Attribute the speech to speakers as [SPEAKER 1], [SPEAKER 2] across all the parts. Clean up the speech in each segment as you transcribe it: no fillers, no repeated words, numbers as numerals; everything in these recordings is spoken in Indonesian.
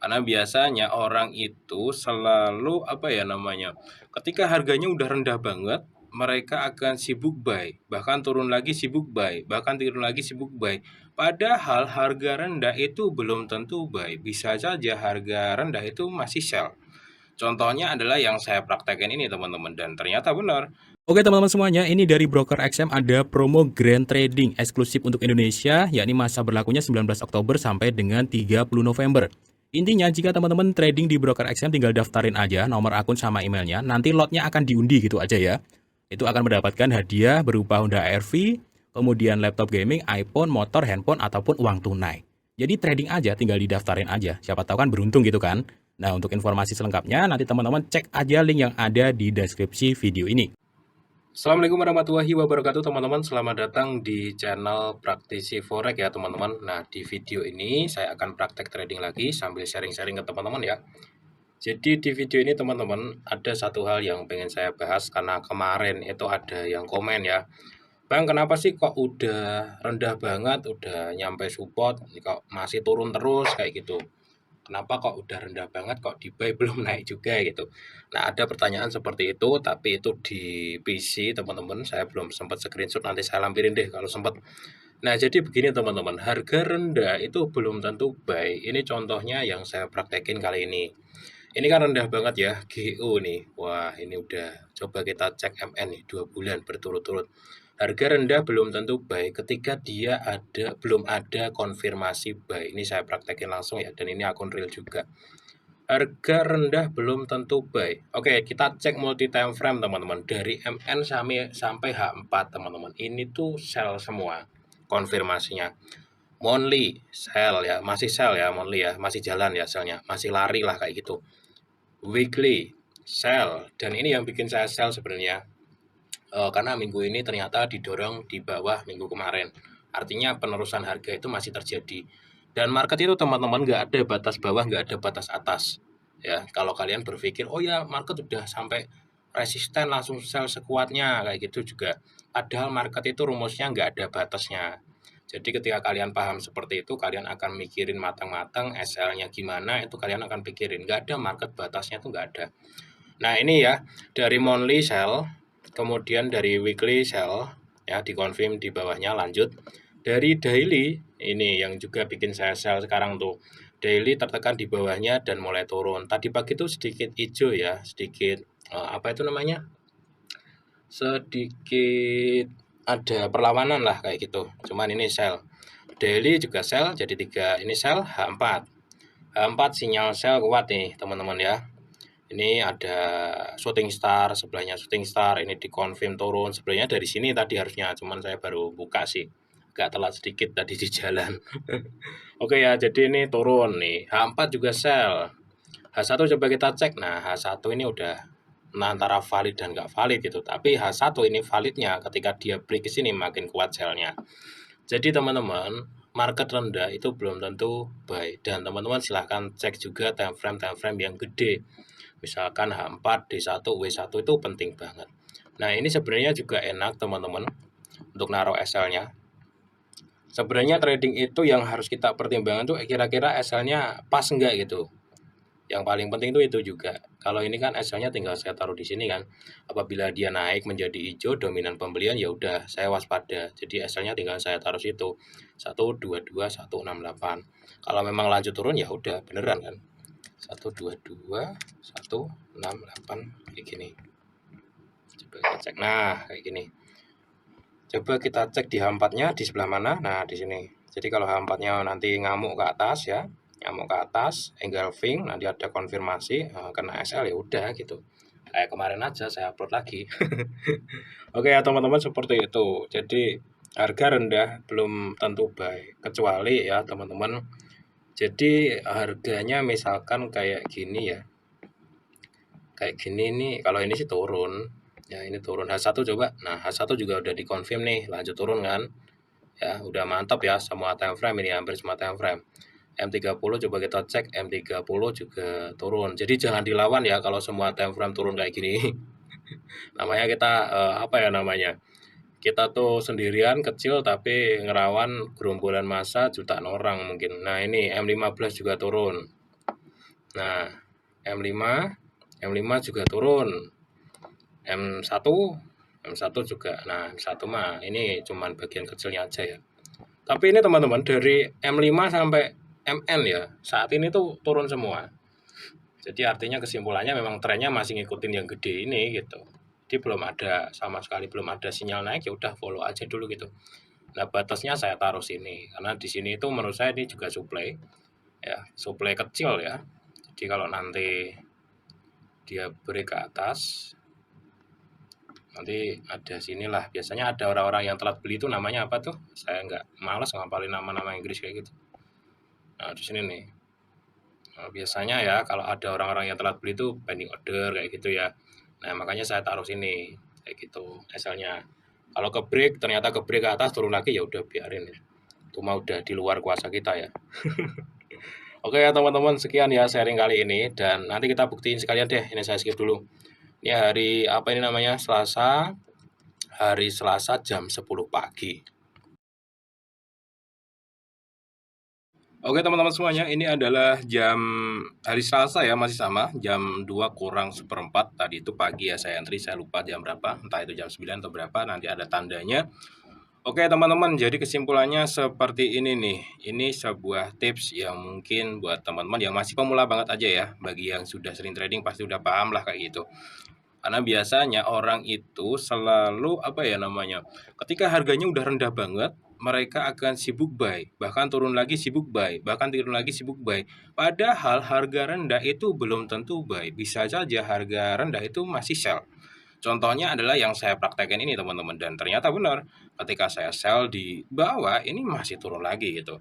[SPEAKER 1] Karena biasanya orang itu selalu apa ya namanya, ketika harganya udah rendah banget, mereka akan sibuk buy, bahkan turun lagi sibuk buy, bahkan turun lagi sibuk buy. Padahal harga rendah itu belum tentu buy, bisa saja harga rendah itu masih sell. Contohnya adalah yang saya praktekkan ini teman-teman, dan ternyata benar. Oke teman-teman semuanya, ini dari Broker XM ada promo Grand Trading eksklusif untuk Indonesia, yakni masa berlakunya 19 Oktober sampai dengan 30 November. Intinya jika teman-teman trading di Broker XM tinggal daftarin aja nomor akun sama emailnya, nanti lotnya akan diundi gitu aja ya. Itu akan mendapatkan hadiah berupa Honda AR-V, kemudian laptop gaming, iPhone, motor, handphone, ataupun uang tunai. Jadi trading aja, tinggal didaftarin aja. Siapa tahu kan beruntung gitu kan. Nah, untuk informasi selengkapnya, nanti teman-teman cek aja link yang ada di deskripsi video ini. Assalamualaikum warahmatullahi wabarakatuh teman-teman. Selamat datang di channel Praktisi Forex ya teman-teman. Nah, di video ini saya akan praktek trading lagi sambil sharing-sharing ke teman-teman ya. Jadi di video ini teman-teman ada satu hal yang pengen saya bahas, karena kemarin itu ada yang komen ya, Bang, kenapa sih kok udah rendah banget, udah nyampe support, kok masih turun terus kayak gitu. Kenapa kok udah rendah banget, kok di buy belum naik juga gitu. Nah, ada pertanyaan seperti itu, tapi itu di PC teman-teman, saya belum sempat screenshot, nanti saya lampirin deh kalau sempat. Nah, jadi begini teman-teman, harga rendah itu belum tentu buy. Ini contohnya yang saya praktekin kali ini. Ini kan rendah banget ya, GO nih. Wah, ini udah coba kita cek MN nih, 2 bulan berturut-turut. Harga rendah belum tentu buy ketika dia belum ada konfirmasi buy. Ini saya praktekin langsung ya, dan ini akun real juga. Harga rendah belum tentu buy. Oke, kita cek multi time frame teman-teman. Dari MN sampai H4 teman-teman. Ini tuh sell semua konfirmasinya. Monthly sell ya, masih sell ya monthly ya, masih jalan ya sellnya, masih lari lah kayak gitu. Weekly sell, dan ini yang bikin saya sell sebenarnya. Karena minggu ini ternyata didorong di bawah minggu kemarin. Artinya penerusan harga itu masih terjadi. Dan market itu teman-teman nggak ada batas bawah, nggak ada batas atas. Ya, kalau kalian berpikir, oh ya market udah sampai resisten langsung sell sekuatnya, kayak gitu juga. Padahal market itu rumusnya nggak ada batasnya. Jadi ketika kalian paham seperti itu, kalian akan mikirin matang-matang, SL-nya gimana, itu kalian akan pikirin. Nggak ada market batasnya, itu nggak ada. Nah ini ya, dari monthly sell, kemudian dari weekly sell, ya dikonfirm di bawahnya, lanjut. Dari daily, ini yang juga bikin saya sell sekarang tuh. Daily tertekan di bawahnya dan mulai turun. Tadi pagi tuh sedikit hijau ya, sedikit apa itu namanya? Sedikit ada perlawanan lah kayak gitu. Cuman ini sell. Daily juga sell, jadi 3 ini sell, H4. H4 sinyal sell kuat nih teman-teman ya. Ini ada shooting star, sebelahnya shooting star, ini dikonfirm turun. Sebenarnya dari sini tadi harusnya, cuman saya baru buka sih. Agak telat sedikit tadi di jalan. Oke ya, jadi ini turun nih. H4 juga sell. H1 coba kita cek. Nah, H1 ini udah antara valid dan nggak valid gitu. Tapi H1 ini validnya ketika dia break ke sini makin kuat sellnya. Jadi teman-teman, market rendah itu belum tentu buy. Dan teman-teman silahkan cek juga time frame yang gede. Misalkan H4, D1, W1 itu penting banget. Nah ini sebenarnya juga enak teman-teman untuk naruh SL-nya. Sebenarnya trading itu yang harus kita pertimbangkan tuh kira-kira SL-nya pas enggak gitu. Yang paling penting itu juga. Kalau ini kan SL-nya tinggal saya taruh di sini kan. Apabila dia naik menjadi hijau dominan pembelian, ya udah saya waspada. Jadi SL-nya tinggal saya taruh situ. 122 168. Kalau memang lanjut turun ya udah beneran kan. 122 168 kayak gini. Coba kita cek. Nah, kayak gini. Coba kita cek di H4-nya di sebelah mana? Nah, di sini. Jadi kalau H4-nya nanti ngamuk ke atas ya, ngamuk ke atas, engulfing, nanti ada konfirmasi kena SL ya udah gitu. Kayak kemarin aja saya upload lagi. Oke ya teman-teman, seperti itu. Jadi harga rendah belum tentu buy, kecuali ya teman-teman. Jadi harganya misalkan kayak gini ya. Kayak gini nih, kalau ini sih turun. Ya ini turun H1 coba. Nah, H1 juga udah dikonfirm nih, lanjut turun kan. Ya, udah mantap ya semua time frame ini, hampir semua time frame. M30 coba kita cek, M30 juga turun. Jadi jangan dilawan ya kalau semua time frame turun kayak gini. Namanya kita apa ya namanya? Kita tuh sendirian kecil tapi ngerawan gerombolan massa jutaan orang mungkin. Nah, ini M15 juga turun. Nah, M5 juga turun. M1 juga. Nah, M1 mah ini cuman bagian kecilnya aja ya. Tapi ini teman-teman dari M5 sampai MN ya, saat ini tuh turun semua. Jadi artinya kesimpulannya memang trennya masih ngikutin yang gede ini gitu. Jadi belum ada sama sekali belum ada sinyal naik, ya udah follow aja dulu gitu. Nah, batasnya saya taruh sini karena di sini itu menurut saya ini juga supply ya, supply kecil ya. Jadi kalau nanti dia break ke atas, nanti ada sinilah biasanya ada orang-orang yang telat beli itu namanya apa tuh, saya nggak malas ngapalin nama-nama Inggris kayak gitu. Nah, di sini nih. Nah, biasanya ya kalau ada orang-orang yang telat beli itu pending order kayak gitu ya. Nah, makanya saya taruh sini kayak gitu SL-nya. Kalau ke break ternyata ke break ke atas turun lagi, ya udah biarin ya. Itu mah udah di luar kuasa kita ya. Oke ya teman-teman, sekian ya sharing kali ini dan nanti kita buktiin sekalian deh. Ini saya skip dulu. Ini hari apa ini namanya? Selasa. Hari Selasa jam 10 pagi. Oke teman-teman semuanya, ini adalah jam hari Selasa ya, masih sama jam 2 kurang seperempat. Tadi itu pagi ya saya entry, saya lupa jam berapa, entah itu jam 9 atau berapa, nanti ada tandanya. Oke teman-teman, jadi kesimpulannya seperti ini nih. Ini sebuah tips yang mungkin buat teman-teman yang masih pemula banget aja ya. Bagi yang sudah sering trading pasti udah paham lah kayak gitu. Karena biasanya orang itu selalu apa ya namanya, ketika harganya udah rendah banget, mereka akan sibuk buy, bahkan turun lagi sibuk buy, bahkan turun lagi sibuk buy. Padahal harga rendah itu belum tentu buy, bisa saja harga rendah itu masih sell. Contohnya adalah yang saya praktekkan ini teman-teman, dan ternyata benar. Ketika saya sell di bawah, ini masih turun lagi gitu.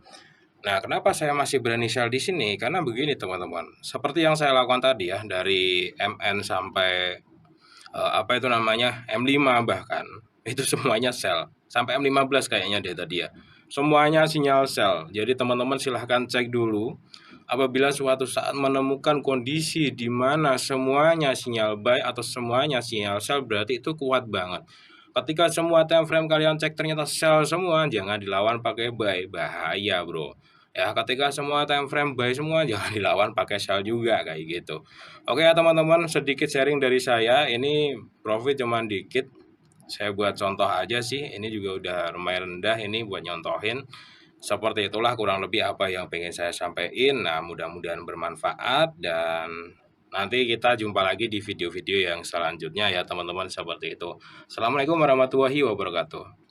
[SPEAKER 1] Nah, kenapa saya masih berani sell di sini? Karena begini teman-teman, seperti yang saya lakukan tadi ya, dari MN sampai apa itu namanya, M5 bahkan, itu semuanya sell. Sampai M15 kayaknya deh tadi ya. Semuanya sinyal sell. Jadi teman-teman silahkan cek dulu. Apabila suatu saat menemukan kondisi di mana semuanya sinyal buy atau semuanya sinyal sell, berarti itu kuat banget. Ketika semua time frame kalian cek ternyata sell semua, jangan dilawan pakai buy, bahaya bro. Ya, ketika semua time frame buy semua, jangan dilawan pakai sell juga kayak gitu. Oke ya teman-teman, sedikit sharing dari saya. Ini profit cuman dikit. Saya buat contoh aja sih. Ini juga udah lumayan rendah ini buat nyontohin. Seperti itulah kurang lebih apa yang pengen saya sampaikan. Nah, mudah-mudahan bermanfaat dan nanti kita jumpa lagi di video-video yang selanjutnya ya teman-teman, seperti itu. Assalamualaikum warahmatullahi wabarakatuh.